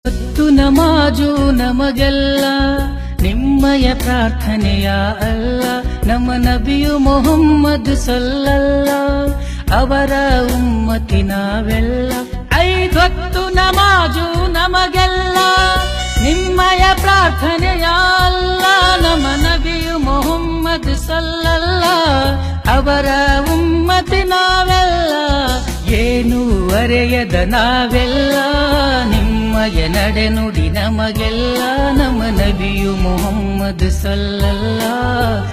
ಹೊತ್ತು ನಮಾಜು ನಮಗೆಲ್ಲ ನಿಮ್ಮಯ ಪ್ರಾರ್ಥನೆಯ ಅಲ್ಲ. ನಮ್ಮ ನಬಿಯು ಮೊಹಮ್ಮದ್ ಸಲ್ಲಲ್ಲ ಅವರ ಉಮ್ಮತಿ ನಾವೆಲ್ಲ. 5 ಹೊತ್ತು ನಮಾಜು ನಮಗೆಲ್ಲ ನಿಮ್ಮಯ ಪ್ರಾರ್ಥನೆಯ ಅಲ್ಲ. ನಮ್ಮ ನಬಿಯು ಮೊಹಮ್ಮದ್ ಸಲ್ಲಲ್ಲ ಅವರ ಉಮ್ಮತಿ ನಾವೆಲ್ಲ. ಏನು ಅರೆಯದ ನಾವೆಲ್ಲ ನಿಮ್ಮಯ ನಡೆ ನುಡಿ ನಮಗೆಲ್ಲ. ನಮ್ಮ ನಬಿಯು ಮೊಹಮ್ಮದ್ ಸಲ್ಲಲ್ಲ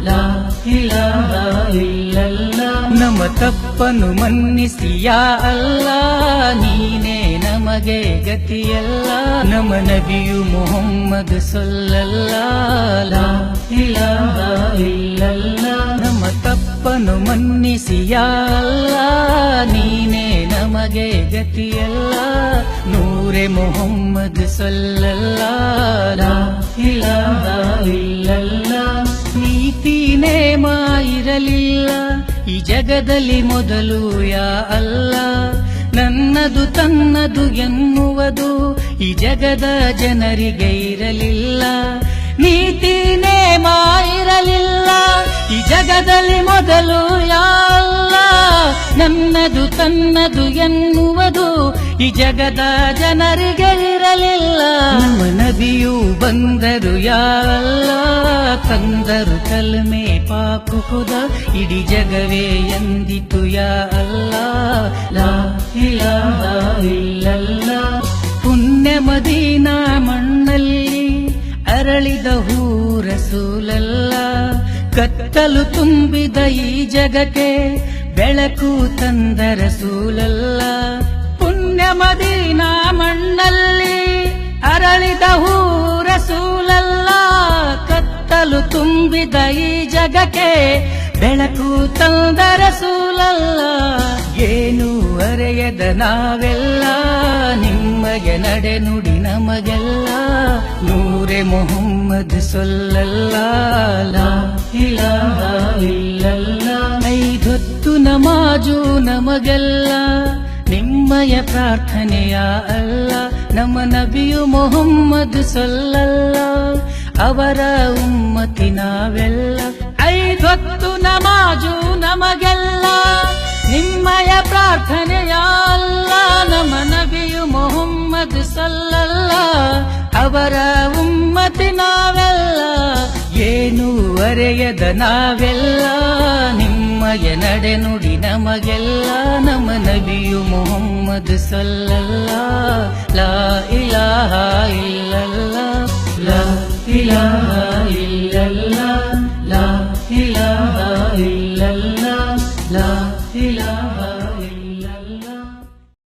ಲಾ ಇಲಾಹ ಇಲ್ಲಲ್ಲ. ನಮ್ಮ ತಪ್ಪನ್ನು ಮನ್ನಿಸಿ ಯಾ ಅಲ್ಲ ನೀನೇ ನಮಗೆ ಗತಿಯಲ್ಲ. ನಮ್ಮ ನಬಿಯು ಮೊಹಮ್ಮದ್ ಸಲ್ಲಲ್ಲ ಲಾ ಇಲಾಹ ಇಲ್ಲಲ್ಲ. ನಮ್ಮ ತಪ್ಪನ್ನು ಮನ್ನಿಸಿ ಯಾ ಅಲ್ಲ ನೀನೇ ನಮಗೆ ಗತಿಯಲ್ಲ. ನೂರೆ ಮೊಹಮ್ಮದ್ ಸಲ್ಲಲ್ಲ ಲಾ ಇಲಾಹ ಇಲ್ಲಲ್ಲ. ನೀತಿ ನೇಮ ಇರಲಿಲ್ಲ ಈ ಜಗದಲ್ಲಿ ಮೊದಲು ಯಾ ಅಲ್ಲ. ನನ್ನದು ತನ್ನದು ಎನ್ನುವುದು ಈ ಜಗದ ಜನರಿಗೆ ಇರಲಿಲ್ಲ. ನೀತಿ ನೇಮ ಇರಲಿಲ್ಲ ಈ ಜಗದಲ್ಲಿ ಮೊದಲು ಯಾ ಅಲ್ಲ. ನನ್ನದು ತನ್ನದು ಎನ್ನುವುದು ಈ ಜಗದ ಜನರಿಗೆ ಇರಲಿಲ್ಲ. ನಮ್ಮ ನಬಿಯು ಬಂದರು ಯಾ ಅಲ್ಲ ತಂದರು ಕಲ್ಮೆ ಪಾಕು ಖುದ. ಇಡೀ ಜಗವೇ ಎಂದಿತು ಯಾ ಅಲ್ಲ ಲಾ ಇಲಾಹ ಇಲ್ಲಲ್ಲ. ಪುಣ್ಯ ಮದೀನಾ ಮಣ್ಣಲ್ಲಿ ಅರಳಿದ ಹೂ ರಸೂಲಲ್ಲ. ಕತ್ತಲು ತುಂಬಿದ ಈ ಜಗಕ್ಕೆ ಬೆಳಕು ತಂದ ರಸೂಲಲ್ಲ. ಪುಣ್ಯ ಮದೀನಾ ಮಣ್ಣಲ್ಲಿ ಅರಳಿದ ಹೂ ರಸೂಲಲ್ಲ. ಕತ್ತಲು ತುಂಬಿದ ಈ ಜಗಕ್ಕೆ ಬೆಳಕು ತಂದ ರಸೂಲಲ್ಲ. ಏನು ಅರೆಯದ ನಾವೆಲ್ಲ ನಿಮ್ಮಯ ನಡೆ ನುಡಿ ನಮಗೆಲ್ಲ. ನೂರೆ ಮೊಹಮ್ಮದ್ ಸಲ್ಲಲ್ಲ ಲಾ ಇಲಾಹ ಇಲ್ಲಲ್ಲ. 5 ಹೊತ್ತು ನಮಾಜು ನಮಗೆಲ್ಲ ನಿಮ್ಮಯ ಪ್ರಾರ್ಥನೆಯ ಅಲ್ಲ. ನಮ್ಮ ನಬಿಯು ಮೊಹಮ್ಮದ್ ಸಲ್ಲಲ್ಲ ಅವರ ಉಮ್ಮತಿ ನಾವೆಲ್ಲ. 5 ಹೊತ್ತು ನಮಾಜು ನಮಗೆಲ್ಲ ನಿಮ್ಮಯ ಪ್ರಾರ್ಥನೆಯ ಅಲ್ಲ. ನಮ್ಮ ನಬಿಯು ಮೊಹಮ್ಮದ್ ಸಲ್ಲಲ್ಲ ಅವರ ಉಮ್ಮತಿ ನಾವೆಲ್ಲ. ಏನು ಅರೆಯದ ನಾವೆಲ್ಲ ನಿಮ್ಮಯ ನಡೆ ನುಡಿ ನಮಗೆಲ್ಲ. ನಮ್ಮ ನಬಿಯು ಮೊಹಮ್ಮದ್ ಸಲ್ಲಲ್ಲ ಲಾ ಇಲಾಹ ಇಲ್ಲಲ್ಲ ಲಾ ಇಲಾಹ ಇಲ್ಲಲ್ಲ ಲಾ ಇಲಾಹ ಇಲ್ಲಲ್ಲ ಲಾ ಇಲಾಹ